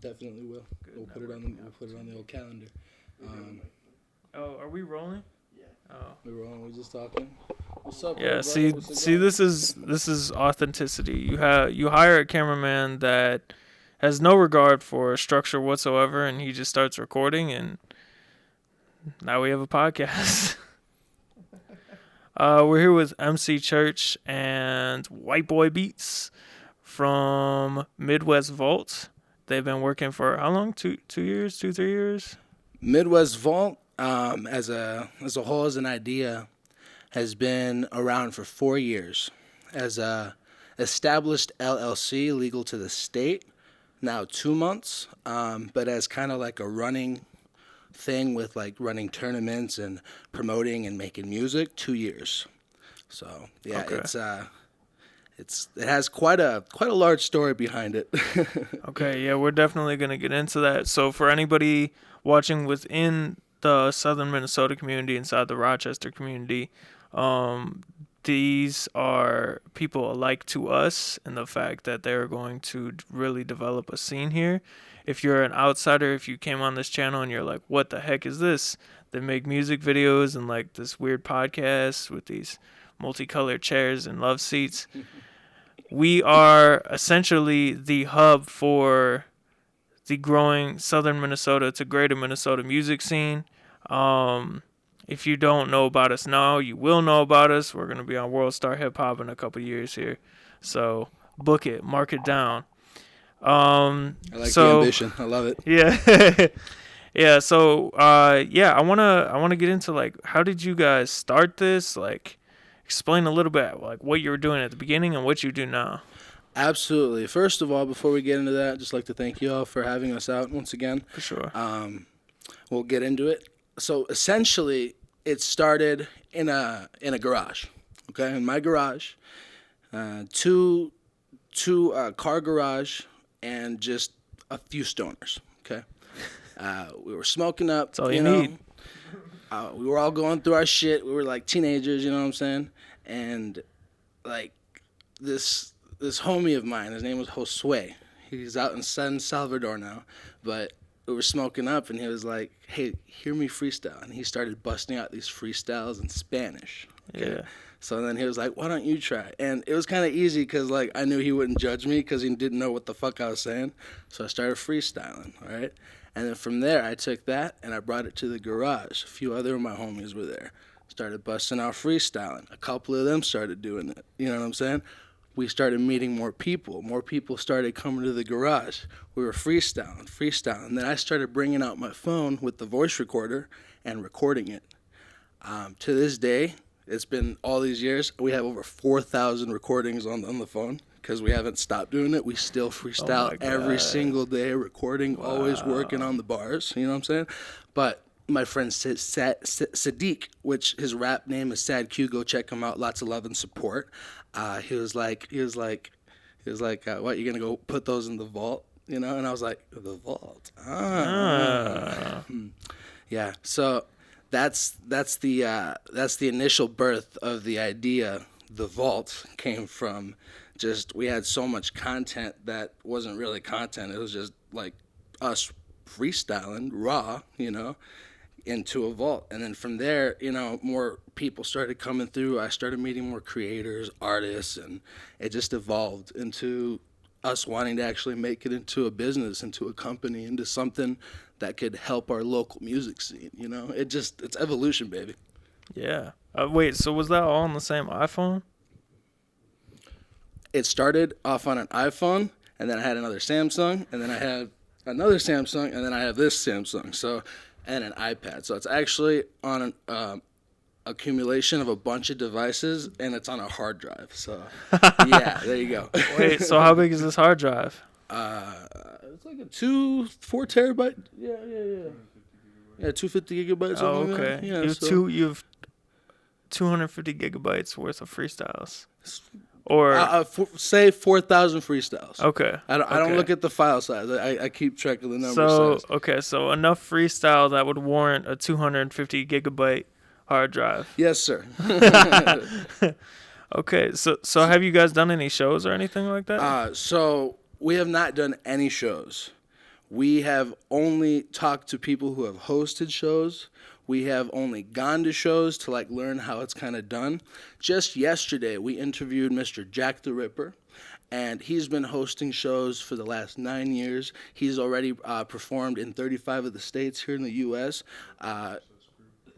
Definitely will. We'll put it on the old calendar. Are we rolling? Yeah. Oh. We're rolling. We're just talking. What's up? Yeah. Brother? See, this is authenticity. You hire a cameraman that has no regard for structure whatsoever, and he just starts recording, and now we have a podcast. We're here with MC Church and Whyteboi Beats from Midwest Vault. They've been working for how long? 3 years? Midwest Vault, as a whole, as an idea, has been around for 4 years. As a established LLC, legal to the state, now 2 months. But as kind of like a running thing with like running tournaments and promoting and making music, 2 years. So yeah, okay. It has quite a large story behind it. Okay, yeah, we're definitely gonna get into that. So for anybody watching within the Southern Minnesota community, inside the Rochester community, these are people alike to us in the fact that they're going to really develop a scene here. If you're an outsider, if you came on this channel and you're like, what the heck is this? They make music videos and like this weird podcast with these multicolored chairs and love seats. We are essentially the hub for the growing Southern Minnesota to greater Minnesota music scene. If you don't know about us now, you will know about us. We're going to be on World Star Hip Hop in a couple years here. So book it, mark it down. I like the ambition. I love it. Yeah. Yeah. So, I want to get into like, how did you guys start this? Like, explain a little bit like what you were doing at the beginning and what you do now. Absolutely. First of all, before we get into that, I'd just like to thank you all for having us out once again. For sure. We'll get into it. So essentially, it started in a garage. Okay, in my garage, two car garage, and just a few stoners. Okay, we were smoking up. That's all you need. We were all going through our shit. We were like teenagers, you know what I'm saying? And like this homie of mine, his name was Josue. He's out in San Salvador now, but we were smoking up, and he was like, "Hey, hear me freestyle," and he started busting out these freestyles in Spanish. Okay? Yeah. So then he was like, "Why don't you try?" And it was kind of easy because like I knew he wouldn't judge me because he didn't know what the fuck I was saying. So I started freestyling, all right? And then from there, I took that and I brought it to the garage. A few other of my homies were there. Started busting out freestyling. A couple of them started doing it. You know what I'm saying? We started meeting more people. More people started coming to the garage. We were freestyling. Then I started bringing out my phone with the voice recorder and recording it. To this day, it's been all these years, we have over 4,000 recordings on the phone because we haven't stopped doing it. We still freestyle every single day, recording, always working on the bars. You know what I'm saying? But my friend Sadiq, which his rap name is Sad Q, go check him out. Lots of love and support. He was like, what, you gonna go put those in the vault? You know? And I was like, the vault. Yeah. So that's the initial birth of the idea. The vault came from just, we had so much content that wasn't really content. It was just like us freestyling raw, you know, into a vault. And then from there, you know, more people started coming through. I started meeting more creators, artists, and it just evolved into us wanting to actually make it into a business, into a company, into something that could help our local music scene. You know, it's evolution, baby. Yeah. Wait, so was that all on the same iPhone? It started off on an iPhone, and then I had another Samsung, and then I had another Samsung, and then I have this Samsung, so, and an iPad. So it's actually on an accumulation of a bunch of devices, and it's on a hard drive. So yeah, there you go. Wait, so how big is this hard drive? It's like a 4 terabyte. Yeah. Yeah, 250 gigabytes. Oh, okay. Like yeah, you have 250 gigabytes worth of freestyles. Or say 4,000 freestyles. Okay. I don't look at the file size. I keep track of the number. So enough freestyle that would warrant a 250 gigabyte hard drive. Yes, sir. Okay. So have you guys done any shows or anything like that? So we have not done any shows. We have only talked to people who have hosted shows. We have only gone to shows to like learn how it's kind of done. Just yesterday, we interviewed Mr. Jack the Ripper, and he's been hosting shows for the last 9 years. He's already performed in 35 of the states here in the U.S.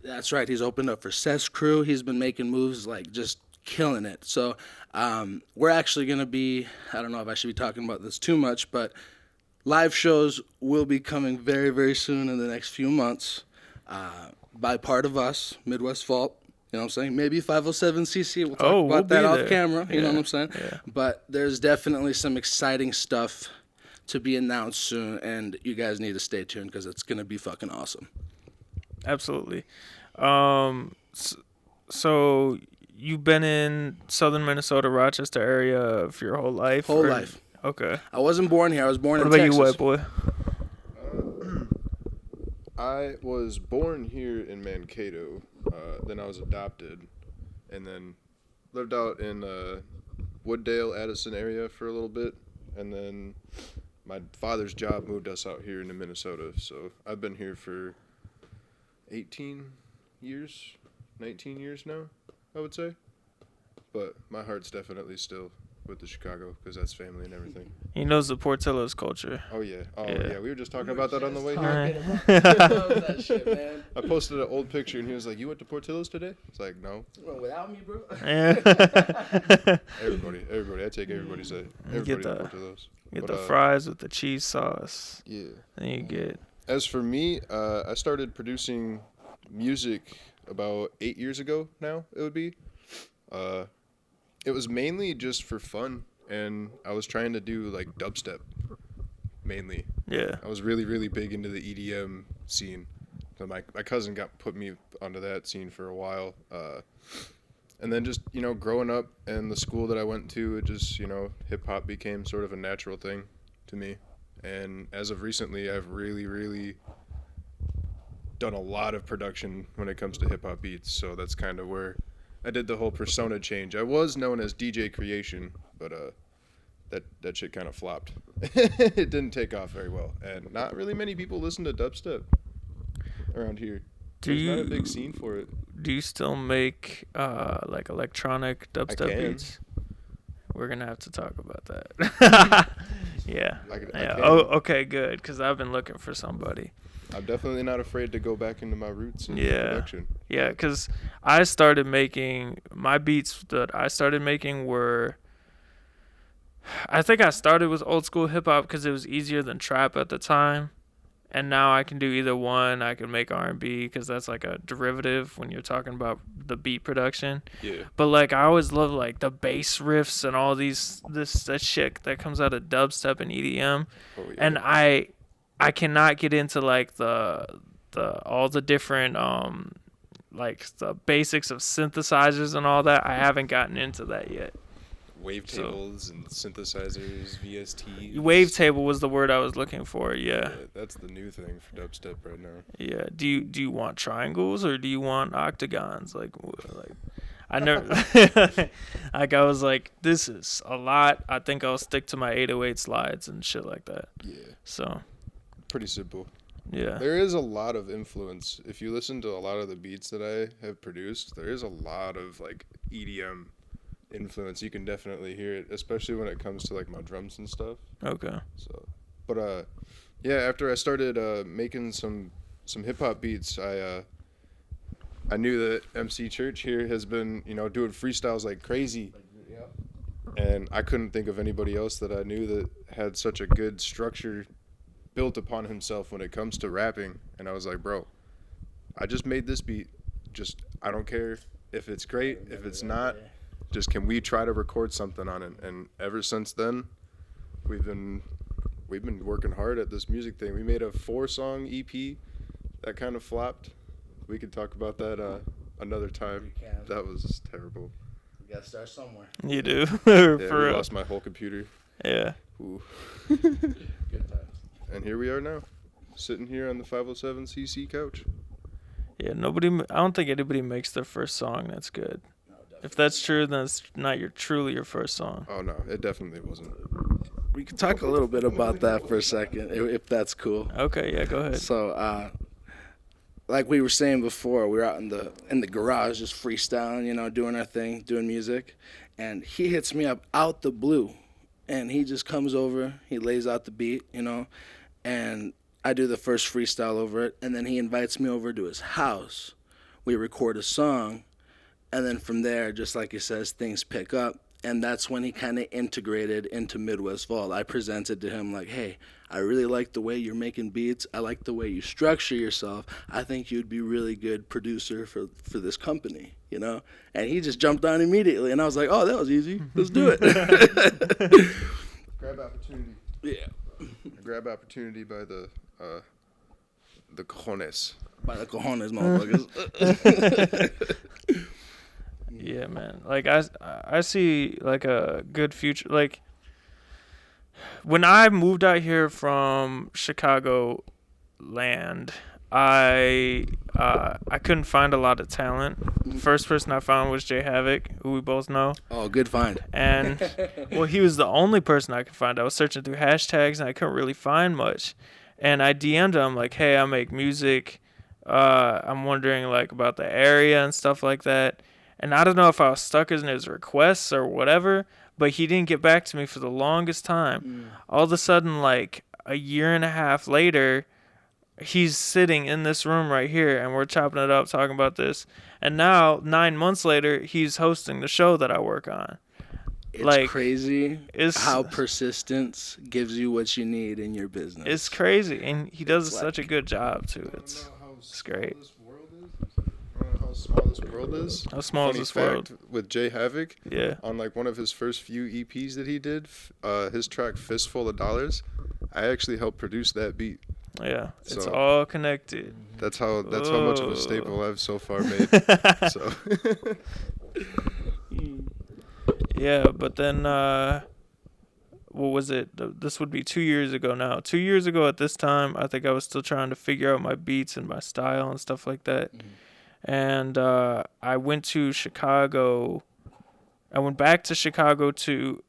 That's right. He's opened up for Crew. He's been making moves like just killing it. So we're actually going to be, I don't know if I should be talking about this too much, but live shows will be coming very, very soon in the next few months by part of us, Midwest Vault. You know what I'm saying? Maybe 507cc. We'll talk about that off camera. You know what I'm saying? Yeah. But there's definitely some exciting stuff to be announced soon, and you guys need to stay tuned because it's going to be fucking awesome. Absolutely. So you've been in southern Minnesota, Rochester area for your whole life? Whole life. Okay. I wasn't born here. I was born in Texas. Texas. What about you, white boy? I was born here in Mankato. Then I was adopted, and then lived out in Wooddale, Addison area for a little bit, and then my father's job moved us out here into Minnesota. So I've been here for 18 years, 19 years now, I would say. But my heart's definitely still with the Chicago because that's family and everything. He knows the Portillo's culture. Oh yeah. Yeah. We were just talking about that on the way here. That shit, man. I posted an old picture and he was like, "You went to Portillo's today?" It's like, "No." Well, without me, bro. Everybody. I take everybody say. Everybody Get to Portillo's. Get the fries with the cheese sauce. Yeah. And you get. As for me, I started producing music about 8 years ago now, it would be. It was mainly just for fun, and I was trying to do like dubstep, mainly. Yeah. I was really, really big into the EDM scene. So my cousin put me onto that scene for a while. And then just, growing up and the school that I went to, it just, hip-hop became sort of a natural thing to me. And as of recently, I've really, really done a lot of production when it comes to hip-hop beats. So that's kind of where I did the whole persona change. I was known as DJ Creation, but that shit kind of flopped. It didn't take off very well. And not really many people listen to dubstep around here. There's not a big scene for it. Do you still make like electronic dubstep beats? We're gonna have to talk about that. Yeah. Oh, okay, good. Because I've been looking for somebody. I'm definitely not afraid to go back into my roots in production. Yeah, because I started making my beats that I started making were. I think I started with old school hip hop because it was easier than trap at the time. And now I can do either one. I can make R&B because that's like a derivative when you're talking about the beat production. Yeah. But like I always love like the bass riffs and all that shit that comes out of dubstep and EDM. Oh, yeah. And I cannot get into like the all the different like the basics of synthesizers and all that. I haven't gotten into that yet. Wavetables and synthesizers, VSTs. Wavetable was the word I was looking for. Yeah, that's the new thing for dubstep right now. Yeah. Do you want triangles or do you want octagons? Like I never. Like I was like, this is a lot. I think I'll stick to my 808 slides and shit like that. Yeah. So. Pretty simple. Yeah. There is a lot of influence. If you listen to a lot of the beats that I have produced, there is a lot of like EDM influence. You can definitely hear it, especially when it comes to like my drums and stuff. Okay. So, but yeah, after I started making some hip hop beats, I knew that MC Church here has been, doing freestyles like crazy. And I couldn't think of anybody else that I knew that had such a good structure built upon himself when it comes to rapping. And I was like, bro, I just made this beat. I don't care if it's great, if it's not. Just can we try to record something on it? And ever since then, we've been working hard at this music thing. We made a 4-song EP that kind of flopped. We could talk about that another time. That was terrible. You gotta start somewhere. You do. For real. Lost my whole computer. Yeah. Ooh. Good times. And here we are now, sitting here on the 507cc couch. Yeah, I don't think anybody makes their first song that's good. If that's true, then it's not truly your first song. Oh, no, it definitely wasn't. we can talk a little bit about that for a second, if that's cool. Okay, yeah, go ahead. So, like we were saying before, we were out in the garage just freestyling, you know, doing our thing, doing music, and he hits me up out the blue, and he just comes over, he lays out the beat, you know, and I do the first freestyle over it, and then he invites me over to his house. We record a song, and then from there, just like he says, things pick up. And that's when he kind of integrated into Midwest Vault. I presented to him like, hey, I really like the way you're making beats. I like the way you structure yourself. I think you'd be a really good producer for this company, you know? And he just jumped on immediately. And I was like, oh, that was easy. Let's do it. Grab opportunity. Yeah. Grab opportunity by the cojones. By the cojones, motherfuckers. Yeah, man. Like I see like a good future. Like when I moved out here from Chicago land, I couldn't find a lot of talent. First person I found was Jay Havoc, who we both know. Oh, good find. And well, he was the only person I could find. I was searching through hashtags and I couldn't really find much. And I DM'd him like, hey, I make music. I'm wondering like about the area and stuff like that. And I don't know if I was stuck in his requests or whatever, but he didn't get back to me for the longest time. All of a sudden, like a year and a half later, he's sitting in this room right here, and we're chopping it up, talking about this. And now, 9 months later, he's hosting the show that I work on. It's like, crazy how persistence gives you what you need in your business. It's crazy, and he does such a good job, too. It's great. How small this world is. How small is this world? With Jay Havoc, yeah. On like one of his first few EPs that he did, his track "Fistful of Dollars," I actually helped produce that beat. Yeah, it's all connected. That's how much of a staple I've so far made. So. Yeah, but then what was it? This would be 2 years ago now. 2 years ago at this time, I think I was still trying to figure out my beats and my style and stuff like that. And I went to Chicago. I went back to Chicago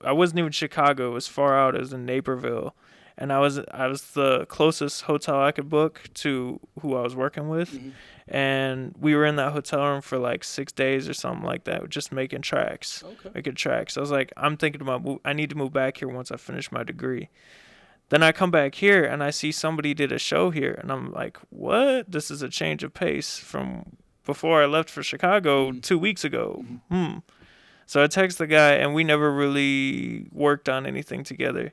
I wasn't even Chicago. It was far out. It was in Naperville. And I was the closest hotel I could book to who I was working with. And we were in that hotel room for like 6 days or something like that, just making tracks. Making tracks. I was like, I'm thinking about I need to move back here once I finish my degree. Then I come back here and I see somebody did a show here. And I'm like, what? This is a change of pace from before I left for Chicago 2 weeks ago. So I text the guy, and we never really worked on anything together.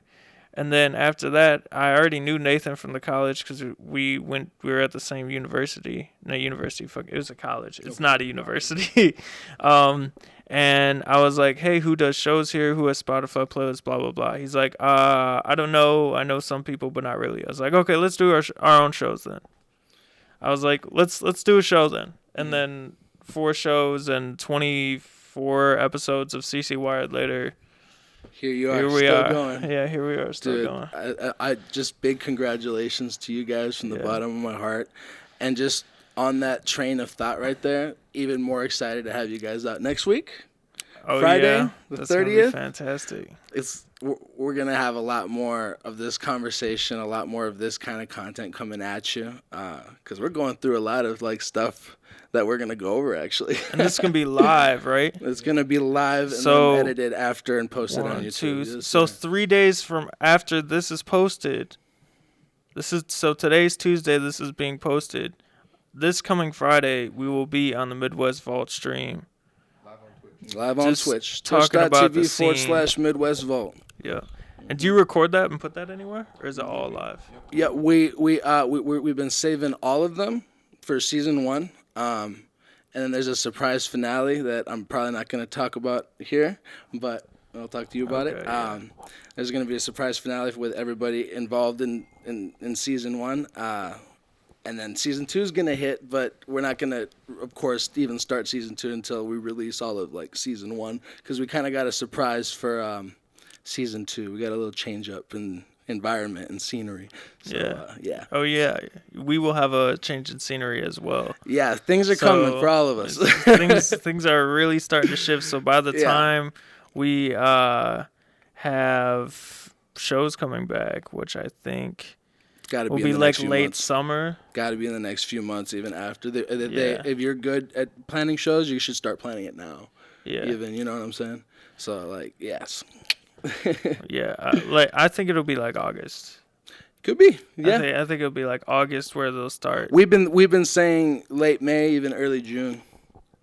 And then after that, I already knew Nathan from the college because we were at the same university. No, university, it was a college. It's not a university. And I was like, hey, who does shows here? Who has Spotify playlists? Blah, blah, blah. He's like, I don't know. I know some people, but not really. I was like, okay, let's do our own shows then. I was like, let's do a show then. And then 4 shows and 24 episodes of CC Wired later. Here we are. Going. Yeah, here we are, still Dude, going. I just big congratulations to you guys from the bottom of my heart. And just on that train of thought right there, even more excited to have you guys out next week. Friday, the 30th. Gonna be fantastic. We're going to have a lot more of this conversation, a lot more of this kind of content coming at you. Because we're going through a lot of like stuff that we're going to go over, actually. And this can be live, right? It's going to be live and then edited after and posted on YouTube. So 3 days from after this is posted, today's Tuesday, this is being posted. This coming Friday, we will be on the Midwest Vault stream. Live on Twitch. Twitch.tv/Midwest Vault. Yeah. And do you record that and put that anywhere? Or is it all live? Yeah, we've been saving all of them for season 1. And then there's a surprise finale that I'm probably not going to talk about here, but I'll talk to you about it. Yeah. There's going to be a surprise finale with everybody involved in season 1. And then season 2 is going to hit, but we're not going to, of course, even start season 2 until we release all of like season 1, because we kind of got a surprise for season 2. We got a little change up in environment and scenery. So, yeah. Oh, yeah. We will have a change in scenery as well. Yeah, things are coming for all of us. things are really starting to shift. So by the time we have shows coming back, which I think Got to will be be in the like next few late months. summer. Got to be in the next few months, even after Yeah. if you're good at planning shows, you should start planning it now. Yeah. Even, you know what I'm saying? So like, yes. Yeah. I think it'll be like August. Could be. Yeah. I think it'll be like August where they'll start. We've been saying late May, even early June,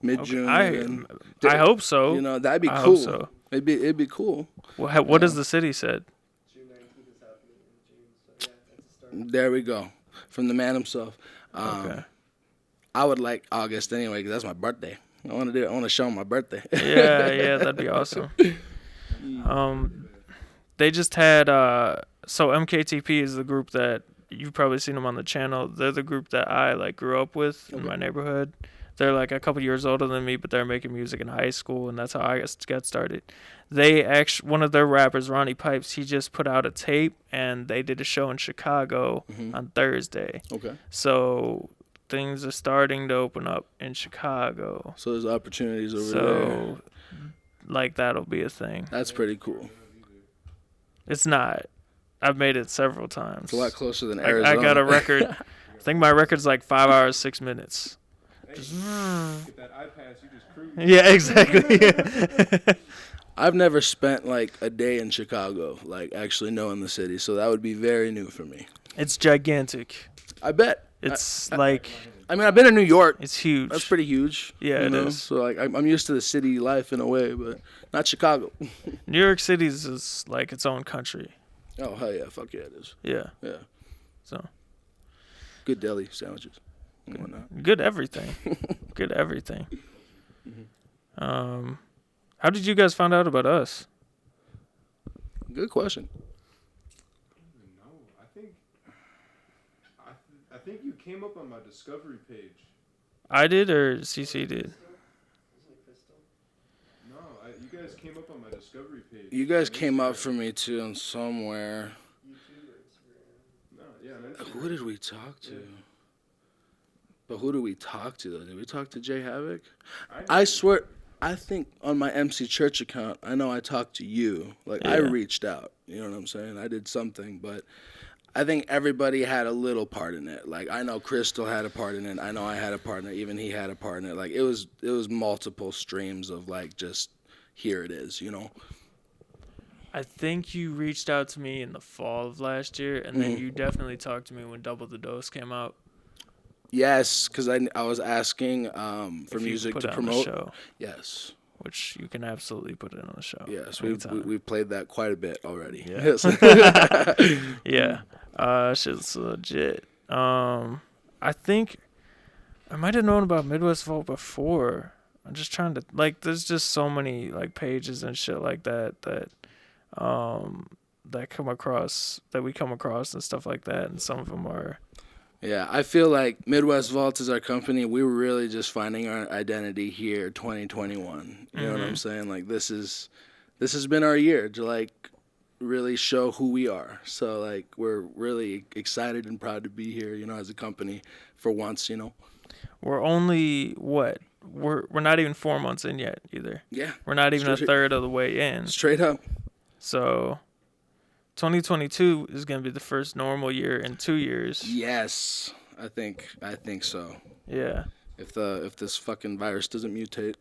mid June. I hope so. You know, that'd be I cool. hope so. It'd be cool. What does the city said? June 19th is happening in June, so yeah, that's a start. There we go. From the man himself. Okay. I would like August anyway, because that's my birthday. I want to do it. I want to show 'em my birthday. Yeah, that'd be awesome. They just had so MKTP is the group that you've probably seen them on the channel. They're the group that I like grew up with in my neighborhood. They're like a couple years older than me, but they're making music in high school, and that's how I got started. One of their rappers, Ronnie Pipes, he just put out a tape, and they did a show in Chicago on Thursday. Okay. So things are starting to open up in Chicago. So there's opportunities over there. So like that'll be a thing. That's pretty cool. It's not. I've made it several times. It's a lot closer than I Arizona. got a record. I think my record's like 5 hours 6 minutes. Get that iPad, you just cruise. Yeah, exactly. I've never spent like a day in Chicago, like actually knowing the city. So that would be very new for me. It's gigantic. I bet. It's I mean, I've been in New York. it's huge. That's pretty huge. Yeah, you it know? is. So like, I'm used to the city life in a way, but not Chicago. New York City is like its own country. Oh hell yeah, fuck yeah, it is. Yeah. Yeah, So good deli sandwiches and whatnot. good everything. Good everything. How did you guys find out about us? Good question. No, I think you came up on my discovery page. I did or CC did? No, you guys came up on my discovery page. You guys on came up Instagram. for me too on somewhere. No, yeah, on Instagram. Who did we talk to? But who did we talk to though? Did we talk to Jay Havoc? I swear, I think on my MC Church account, I know I talked to you. Like I Yeah. reached out. You know what I'm saying? I did something, but I think everybody had a little part in it. Like I know Crystal had a part in it. I know I had a part in it. Even he had a part in it. Like it was multiple streams of like just here it is. You know? I think you reached out to me in the fall of last year, and then you definitely talked to me when Double the Dose came out. Yes, because I was asking for If you music put to it on the promote. show, Yes. which you can absolutely put it on the show. Yes, anytime. we've played that quite a bit already. Yeah. Yes. Yeah. Shit's legit. I think I might have known about Midwest Vault before. I'm just trying to like. There's just so many like pages and shit like that that come across that we come across and stuff like that, and some of them are. Yeah, I feel like Midwest Vault is our company. We were really just finding our identity here, 2021. You know what I'm saying? Like this has been our year to like really show who we are. So like we're really excited and proud to be here. You know, as a company for once. You know. We're only what? We're not even 4 months in yet either. Yeah. We're not even a Straight- third of the way in. Straight up. So 2022 is going to be the first normal year in 2 years. Yes, I think so. Yeah. If this fucking virus doesn't mutate.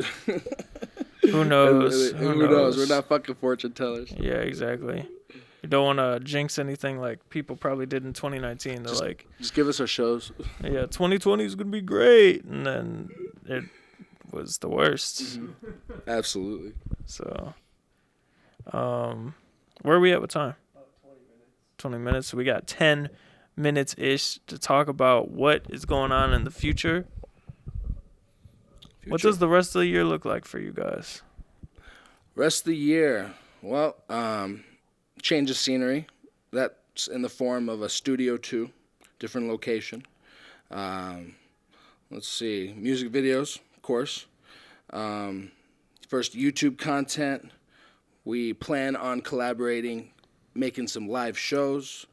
Who knows? Who knows? We're not fucking fortune tellers. Yeah, exactly. You don't want to jinx anything like people probably did in 2019. They're like, Just give us our shows. yeah, 2020 is going to be great. And then it was the worst. Absolutely. So, where are we at with time? About 20 minutes. 20 minutes. So we got 10 minutes-ish to talk about what is going on in the future. What does the rest of the year look like for you guys? Rest of the year? Well, change of scenery. That's in the form of a Studio 2, different location. Let's see, music videos, of course. First, YouTube content. We plan on collaborating, making some live shows.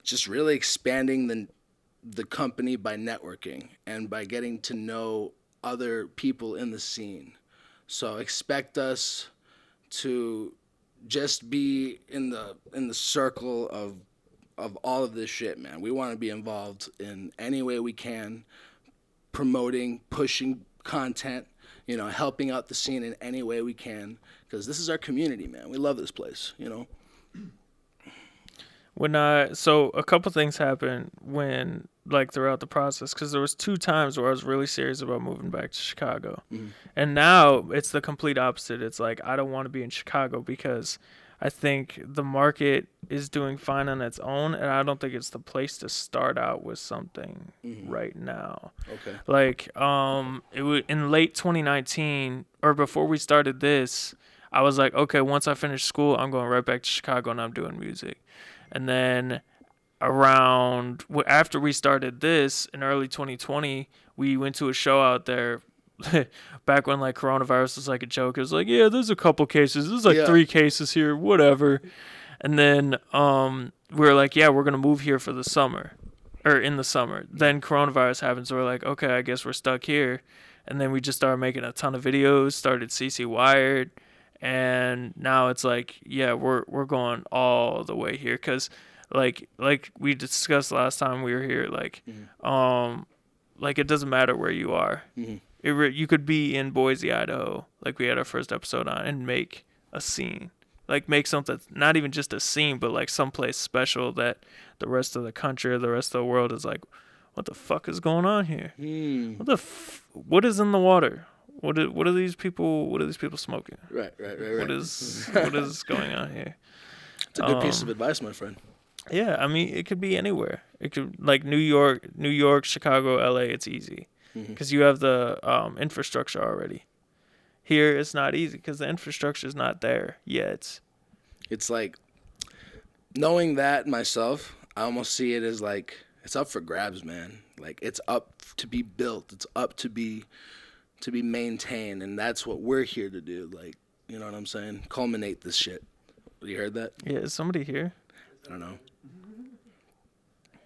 Just really expanding the company by networking and by getting to know other people in the scene. So expect us to just be in the circle of all of this shit, man. We want to be involved in any way we can, promoting, pushing content, you know, helping out the scene in any way we can, because this is our community, man. We love this place, you know. So a couple things happened when, like, throughout the process, because there was 2 times where I was really serious about moving back to Chicago. And now it's the complete opposite. It's like, I don't want to be in Chicago because I think the market is doing fine on its own, and I don't think it's the place to start out with something right now. Okay. Like, it was in late 2019, or before we started this, I was like, okay, once I finish school, I'm going right back to Chicago and I'm doing music. And then after we started this in early 2020, we went to a show out there back when, like, coronavirus was like a joke. It was like, yeah, there's a couple cases. There's like 3 cases here, whatever. And then we were like, yeah, we're going to move here for the summer, or in the summer. Then coronavirus happened, so we're like, okay, I guess we're stuck here. And then we just started making a ton of videos, started CC Wired. And now it's like, yeah, we're going all the way here, because like we discussed last time we were here, like like, it doesn't matter where you are. You could be in Boise, Idaho, like we had our first episode on, and make a scene, like make something, not even just a scene, but like someplace special that the rest of the country or the rest of the world is like, what the fuck is going on here? What is in the water? What are these people smoking? Right. What is going on here? It's a good piece of advice, my friend. Yeah, I mean, it could be anywhere. It could, like, New York, Chicago, LA. It's easy because you have the infrastructure already. Here, it's not easy because the infrastructure is not there yet. It's like, knowing that myself, I almost see it as like it's up for grabs, man. Like, it's up to be built. It's up to be maintained, and that's what we're here to do. Like, you know what I'm saying? Culminate this shit. You heard that? Yeah, is somebody here? I don't know.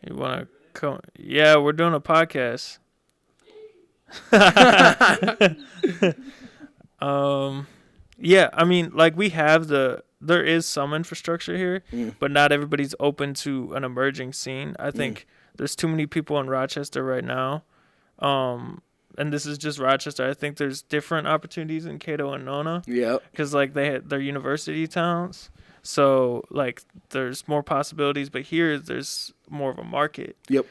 You want to come? Yeah, we're doing a podcast. Yeah, I mean, like, we have there is some infrastructure here, but not everybody's open to an emerging scene. I think there's too many people in Rochester right now. And this is just Rochester. I think there's different opportunities in Cato and Nona. Yeah. Because, like, they're university towns. So, like, there's more possibilities. But here, there's more of a market. Yep.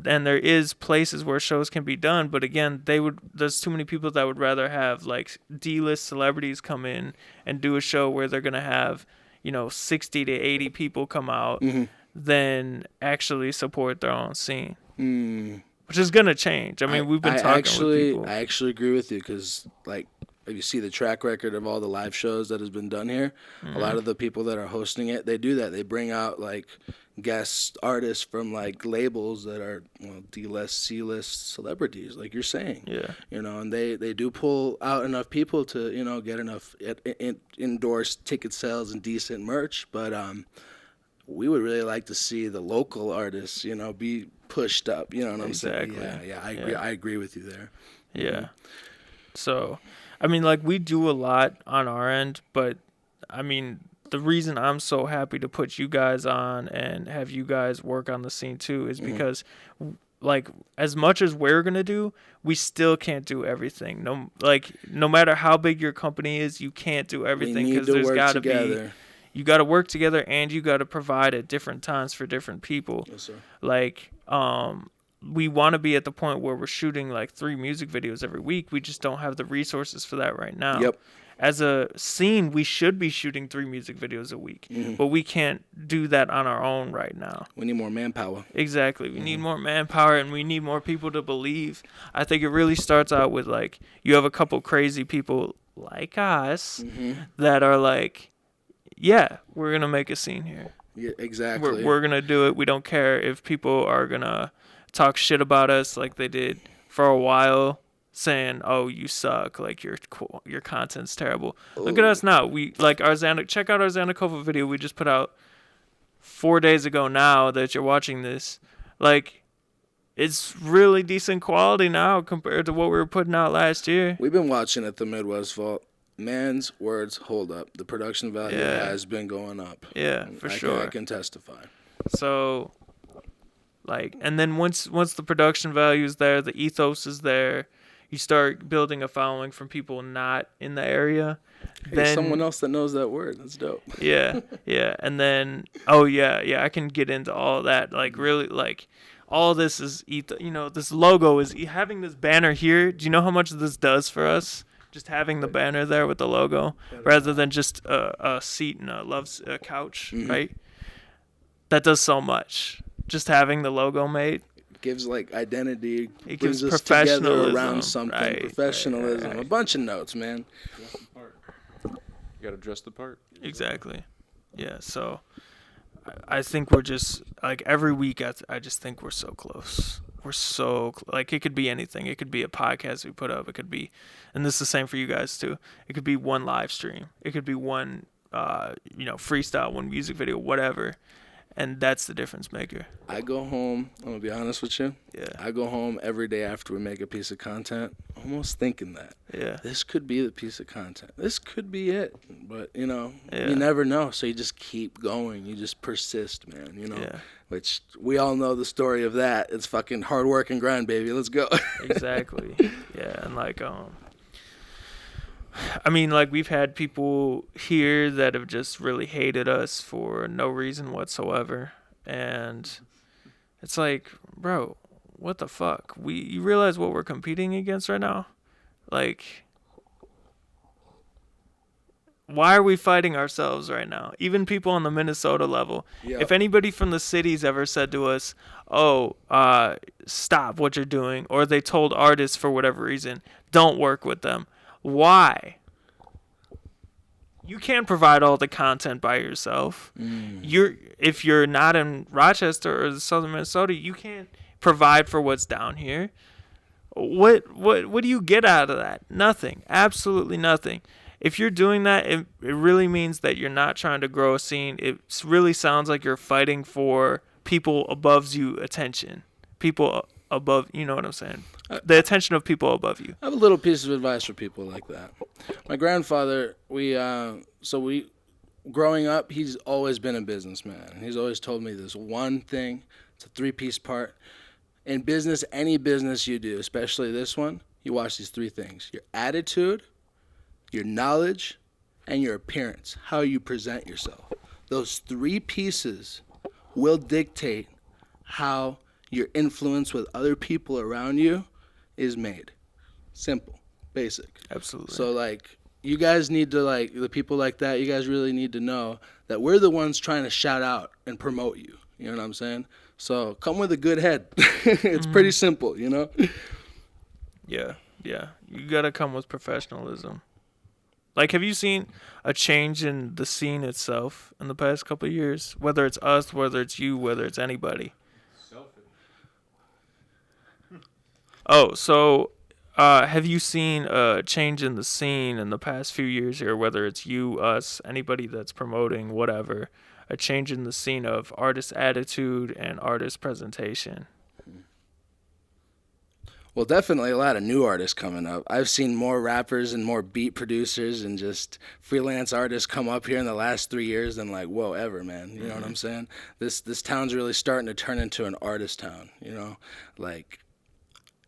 And there is places where shows can be done. But, again, there's too many people that would rather have, like, D-list celebrities come in and do a show where they're going to have, 60 to 80 people come out than actually support their own scene. Which is going to change. I mean, we've been talking with people. I actually agree with you, because, like, if you see the track record of all the live shows that has been done here, a lot of the people that are hosting it, they do that. They bring out, like, guest artists from, like, labels that are, D-list, C-list celebrities, like you're saying. Yeah. And they do pull out enough people to, get enough endorsed ticket sales and decent merch. But we would really like to see the local artists, be pushed up, you know what I'm saying? Yeah, I agree with you there. Yeah. So, I mean, like, we do a lot on our end, but, I mean, the reason I'm so happy to put you guys on and have you guys work on the scene too is because, like, as much as we're going to do, we still can't do everything. No matter how big your company is, you can't do everything, because there's got to be... You got to work together, and you got to provide at different times for different people. Yes, sir. Like, we want to be at the point where we're shooting, like, 3 music videos every week. We just don't have the resources for that right now. Yep. As a scene, we should be shooting 3 music videos a week, but we can't do that on our own right now. We need more manpower. Exactly. We need more manpower, and we need more people to believe. I think it really starts out with, like, you have a couple crazy people like us that are like, yeah, we're going to make a scene here. Yeah, exactly. We're going to do it. We don't care if people are going to talk shit about us like they did for a while, saying, oh, you suck, like, your content's terrible. Look at us now. We, like, check out our Zanakova video we just put out 4 days ago now that you're watching this. Like, it's really decent quality now compared to what we were putting out last year. We've been watching at the Midwest Vault. Man's words hold up. The production value Yeah. has been going up. Yeah, for sure. I can testify. So, like, and then once the production value is there, the ethos is there, you start building a following from people not in the area. Hey, Then someone else that knows that word. That's dope. yeah, yeah, and then I can get into all that. Like, really, like, all this is this logo is having this banner here. Do you know how much this does for us? Just having the banner there with the logo, rather than just a seat and a couch, right? That does so much. Just having the logo made. Gives like identity. It brings gives us together professionalism, around something. right, Professionalism. right. A bunch of notes, man. Dress the part. You gotta dress the part. Exactly. Yeah. So I think we're just like every week. I just think we're so close. We're so like it could be anything. It could be a podcast we put up. It could be, and this is the same for you guys too. It could be one live stream. It could be one freestyle, one music video, whatever. And that's the difference maker. I go home, I'm going to be honest with you. Yeah. I go home every day after we make a piece of content, almost thinking that. Yeah. This could be the piece of content. This could be it. But, you Yeah. never know. So you just keep going. You just persist, man, Yeah. Which we all know the story of that. It's fucking hard work and grind, baby. Let's go. Exactly. Yeah. And like, we've had people here that have just really hated us for no reason whatsoever. And it's like, bro, what the fuck? You realize what we're competing against right now? Like, why are we fighting ourselves right now? Even people on the Minnesota level. Yeah. If anybody from the cities ever said to us, stop what you're doing, or they told artists for whatever reason, don't work with them. Why? You can't provide all the content by yourself. If you're not in Rochester or southern Minnesota, you can't provide for what's down here. What do you get out of that? Nothing. Absolutely nothing. If you're doing that, it really means that you're not trying to grow a scene. It really sounds like you're fighting for people above you attention. People above, you know what I'm saying? The attention of people above you. I have a little piece of advice for people like that. My grandfather, growing up, he's always been a businessman. He's always told me this one thing. It's a 3-piece part. In business, any business you do, especially this one, you watch these 3 things. Your attitude, your knowledge, and your appearance, how you present yourself. Those 3 pieces will dictate how your influence with other people around you is made. Simple, basic. Absolutely. So, you guys need to, the people like that, you guys really need to know that we're the ones trying to shout out and promote you. You know what I'm saying? So, come with a good head. It's pretty simple, Yeah. You gotta come with professionalism. Like, have you seen a change in the scene itself in the past couple of years? Whether it's us, whether it's you, whether it's anybody. Oh, so have you seen a change in the scene in the past few years here, whether it's you, us, anybody that's promoting, whatever, a change in the scene of artist attitude and artist presentation? Well, definitely a lot of new artists coming up. I've seen more rappers and more beat producers and just freelance artists come up here in the last 3 years than ever, man. You know what I'm saying? This town's really starting to turn into an artist town,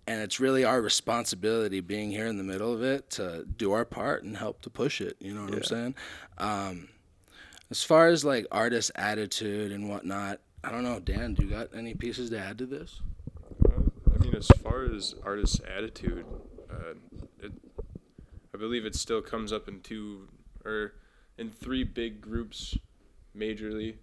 and it's really our responsibility being here in the middle of it to do our part and help to push it. You know what I'm saying? As far as artist attitude and whatnot, I don't know. Dan, do you got any pieces to add to this? As far as artist attitude, I believe it still comes up in 3 big groups, majorly.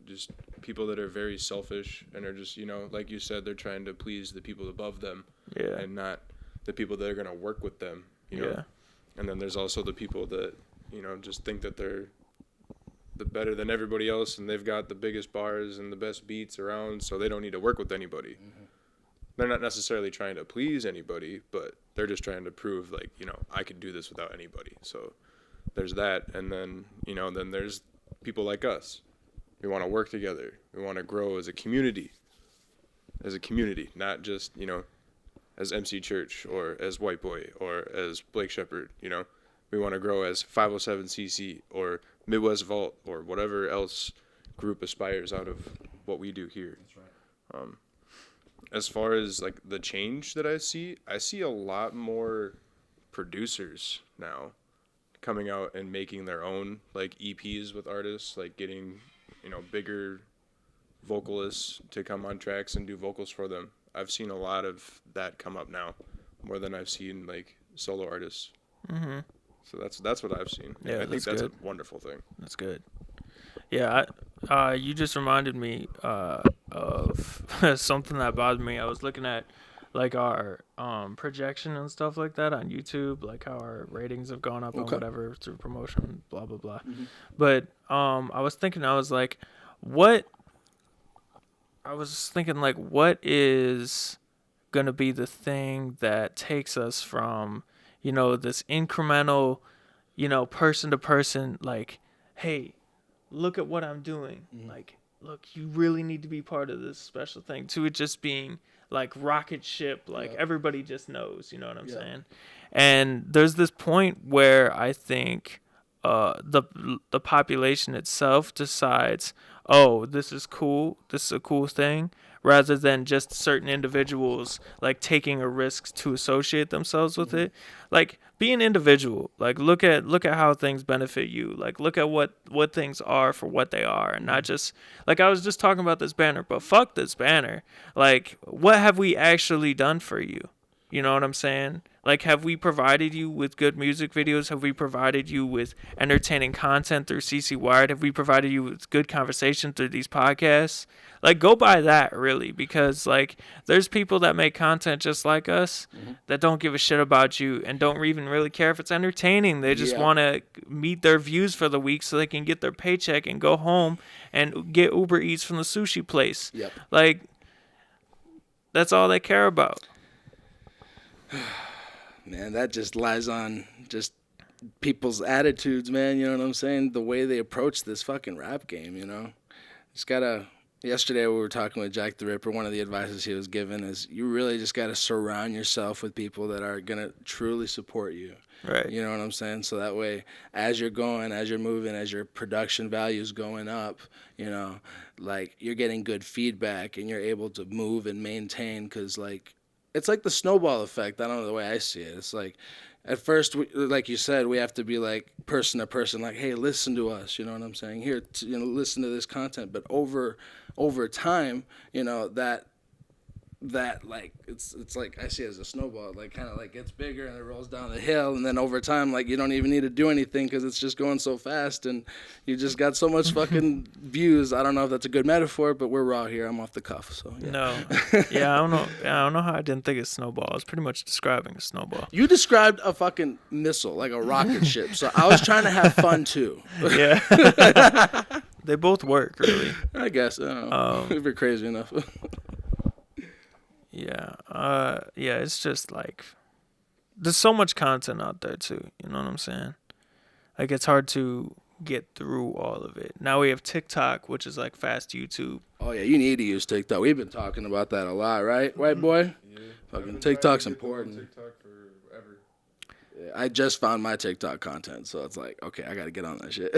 Just people that are very selfish and are just, like you said, they're trying to please the people above them, and not the people that are going to work with them, Yeah. And then there's also the people that, just think that they're the better than everybody else and they've got the biggest bars and the best beats around, so they don't need to work with anybody. They're not necessarily trying to please anybody, but they're just trying to prove, I could do this without anybody. So there's that, and then, then there's people like us. We want to work together. We want to grow as a community, not just, as MC Church or as Whyteboi or as Blake Shepperd, we want to grow as 507cc or Midwest Vault or whatever else group aspires out of what we do here. That's right. As far as like the change that I see a lot more producers now coming out and making their own like EPs with artists, like getting, bigger vocalists to come on tracks and do vocals for them. I've seen a lot of that come up now, more than I've seen like solo artists. Mm-hmm. So that's what I've seen. Yeah, I think that's good. a wonderful thing. That's good. Yeah, you just reminded me of something that bothered me. I was looking at like our projection and stuff like that on YouTube, like how our ratings have gone up on whatever through promotion, blah blah blah. Mm-hmm. But I was thinking what is gonna be the thing that takes us from this incremental person to person, like, hey, look at what I'm doing. Mm-hmm. Like, look, you really need to be part of this special thing, to it just being like rocket ship, like everybody just knows, you know what I'm saying? And there's this point where I think the population itself decides, oh, this is cool, this is a cool thing, rather than just certain individuals like taking a risk to associate themselves with it. Like, be an individual. Like, look at how things benefit you. Like, look at what things are for what they are, and not just like, I was just talking about this banner, but fuck this banner. Like, what have we actually done for you? You know what I'm saying? Like, have we provided you with good music videos? Have we provided you with entertaining content through CC Wired? Have we provided you with good conversation through these podcasts? Like, go by that, really, because, like, there's people that make content just like us that don't give a shit about you and don't even really care if it's entertaining. They just want to meet their views for the week so they can get their paycheck and go home and get Uber Eats from the sushi place. Yep. Like, that's all they care about. Man, that just lies on just people's attitudes, man. You know what I'm saying? The way they approach this fucking rap game, Just gotta... Yesterday we were talking with Jack the Ripper. One of the advices he was given is you really just gotta surround yourself with people that are gonna truly support you. Right. You know what I'm saying? So that way, as you're going, as you're moving, as your production value's going up, like, you're getting good feedback and you're able to move and maintain, because, like, it's like the snowball effect. I don't know, the way I see it. It's like, at first, like you said, we have to be like person to person, like, hey, listen to us. You know what I'm saying? Here, listen to this content. But over time, that like it's like, I see it as a snowball. It like kind of like gets bigger and it rolls down the hill, and then over time, like, you don't even need to do anything because it's just going so fast, and you just got so much fucking views. I don't know if that's a good metaphor, but we're raw here. I'm off the cuff, so yeah. No, yeah, I don't know how I didn't think of snowball. I was pretty much describing a snowball. You described a fucking missile, like a rocket ship, so I was trying to have fun too. Yeah. They both work, really. I guess. I don't know. If you're crazy enough. Yeah. It's just like, there's so much content out there too. You know what I'm saying? Like, it's hard to get through all of it. Now we have TikTok, which is like fast YouTube. Oh yeah, you need to use TikTok. We've been talking about that a lot, right, white boy? Yeah. Fucking TikTok's important. TikTok forever. Yeah, I just found my TikTok content, so it's like, okay, I got to get on that shit.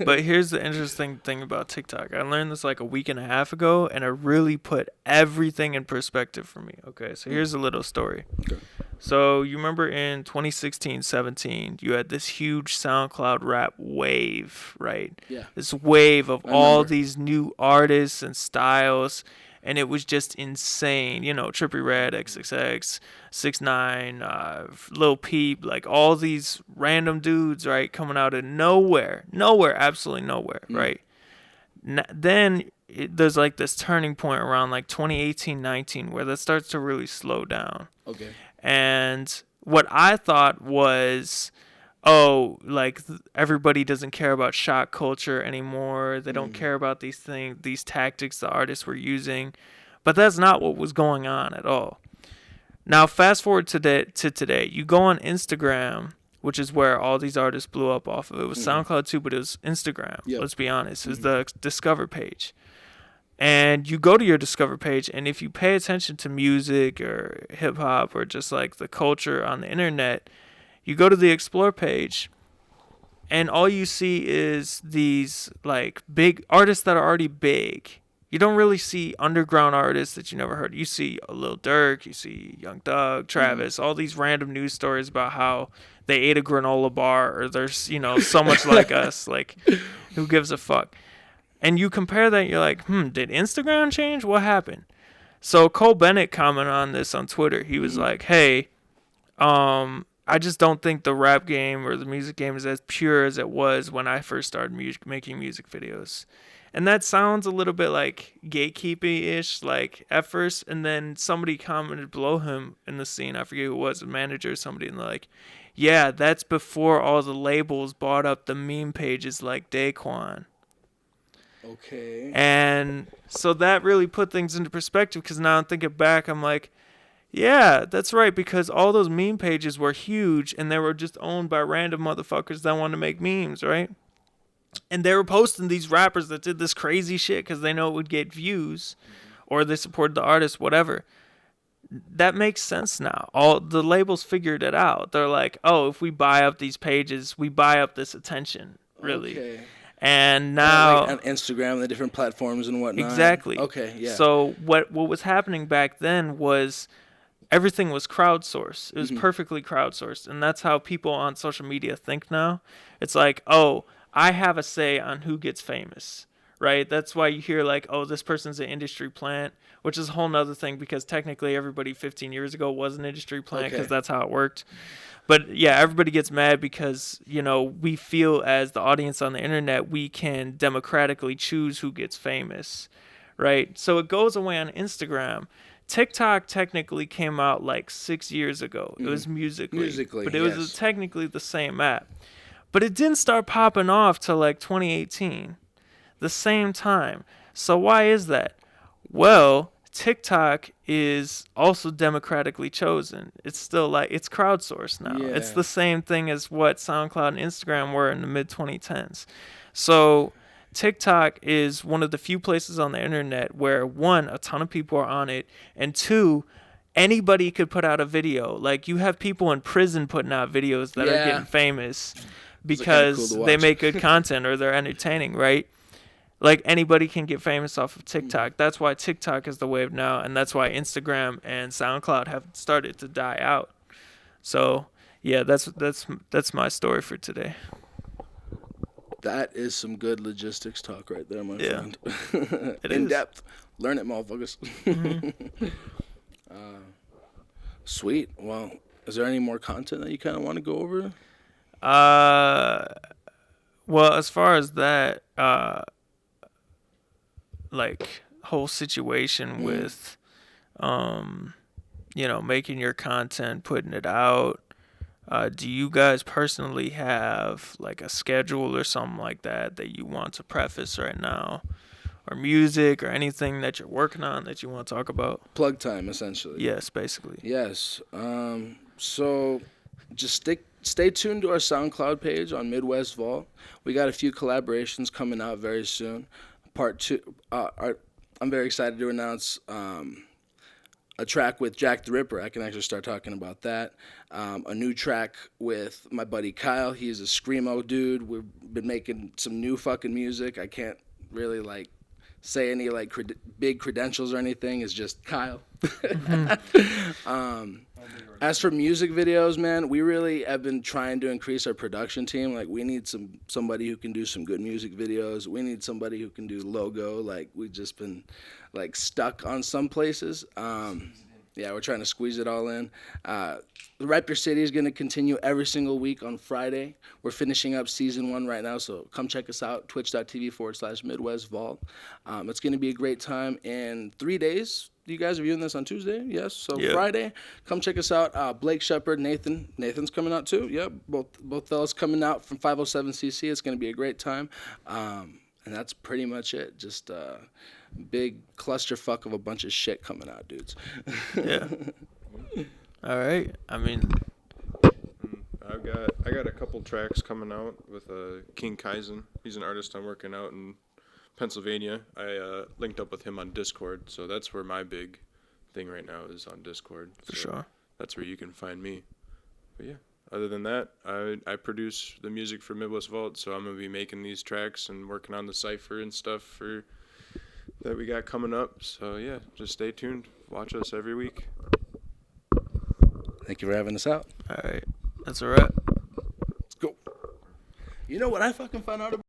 But here's the interesting thing about TikTok. I learned this like a week and a half ago, and it really put everything in perspective for me. Okay, so here's a little story. Okay. So you remember in 2016-17, you had this huge SoundCloud rap wave, right? Yeah. This wave of all remember. these new artists and styles, and it was just insane. Trippie Redd, XXX, 6ix9ine, Lil Peep, like all these random dudes, right, coming out of nowhere, absolutely nowhere, right? Then there's like this turning point around like 2018-19 where that starts to really slow down. Okay. And what I thought was, like, everybody doesn't care about shot culture anymore. They don't care about these things, these tactics the artists were using. But that's not what was going on at all. Now, fast forward to today. You go on Instagram, which is where all these artists blew up off of. It was SoundCloud too, but it was Instagram. Yep. Let's be honest. It's the Discover page. And you go to your Discover page, and if you pay attention to music or hip-hop or just like the culture on the internet, you go to the Explore page, and all you see is these like big artists that are already big. You don't really see underground artists that you never heard. You see a Lil Durk, you see Young Thug, Travis, all these random news stories about how they ate a granola bar or there's, so much like us. Like, who gives a fuck? And you compare that, you're like, did Instagram change? What happened? So Cole Bennett commented on this on Twitter. He was like, hey, I just don't think the rap game or the music game is as pure as it was when I first started making music videos. And that sounds a little bit like gatekeepy-ish, like at first. And then somebody commented below him in the scene, I forget who it was, a manager or somebody, and they're like, yeah, that's before all the labels bought up the meme pages like Daquan. Okay. And so that really put things into perspective, because now I'm thinking back, I'm like, yeah, that's right, because all those meme pages were huge and they were just owned by random motherfuckers that wanted to make memes, right? And they were posting these rappers that did this crazy shit because they know it would get views, or they supported the artist, whatever. That makes sense now. All the labels figured it out. They're like, oh, if we buy up these pages, we buy up this attention, really. Okay. And now like on Instagram, the different platforms and whatnot. Exactly. Okay, yeah. So what was happening back then was everything was crowdsourced. It was perfectly crowdsourced, and that's how people on social media think now. It's like, oh, I have a say on who gets famous, right? That's why you hear like, oh, this person's an industry plant, which is a whole nother thing, because technically everybody 15 years ago was an industry plant, because that's how it worked. But yeah, everybody gets mad because, we feel as the audience on the internet, we can democratically choose who gets famous, right? So it goes away on Instagram. TikTok technically came out like 6 years ago. It was Musical.ly, but it was technically the same app. But it didn't start popping off till like 2018, the same time. So why is that? Well, TikTok is also democratically chosen. It's still like, it's crowdsourced now. Yeah. It's the same thing as what SoundCloud and Instagram were in the mid 2010s. So TikTok is one of the few places on the internet where, one, a ton of people are on it, and two, anybody could put out a video. Like, you have people in prison putting out videos that are getting famous because they make good content or they're entertaining, right? Like, anybody can get famous off of TikTok. That's why TikTok is the wave now, and that's why Instagram and SoundCloud have started to die out. So, yeah, that's my story for today. That is some good logistics talk right there, my friend. It In is. depth. Learn it, motherfuckers. Sweet. Well, is there any more content that you kind of want to go over? Well, as far as that, like, whole situation with, making your content, putting it out, do you guys personally have like a schedule or something like that you want to preface right now, or music or anything that you're working on that you want to talk about? Plug time, essentially. Yes, basically. Yes. So just stay tuned to our SoundCloud page on Midwest Vault. We got a few collaborations coming out very soon. Part 2. I'm very excited to announce a track with Jack the Ripper. I can actually start talking about that. A new track with my buddy Kyle. He's a screamo dude. We've been making some new fucking music. I can't really like say any like big credentials or anything. It's just Kyle. As for music videos, man, we really have been trying to increase our production team. Like, we need somebody who can do some good music videos. We need somebody who can do logo. Like, we've just been like stuck on some places. Yeah, we're trying to squeeze it all in. Rep Your City is going to continue every single week on Friday. We're finishing up season 1 right now, so come check us out, twitch.tv/Midwest Vault. It's going to be a great time. In 3 days, you guys are viewing this on Tuesday? Yes. So Friday, come check us out. Blake, Shepperd, Nathan's coming out too. Yep, both fellas coming out from 507cc. It's going to be a great time. And that's pretty much it. Just big clusterfuck of a bunch of shit coming out, dudes. Yeah. All right. I mean, I got a couple tracks coming out with King Kaizen. He's an artist I'm working out in Pennsylvania. I linked up with him on Discord, so that's where my big thing right now is, on Discord. For sure. That's where you can find me. But yeah, other than that, I produce the music for Midwest Vault, so I'm gonna be making these tracks and working on the cipher and stuff for that we got coming up. So yeah, just stay tuned. Watch us every week. Thank you for having us out. All right, that's a wrap. Let's go. You know what I fucking found out about?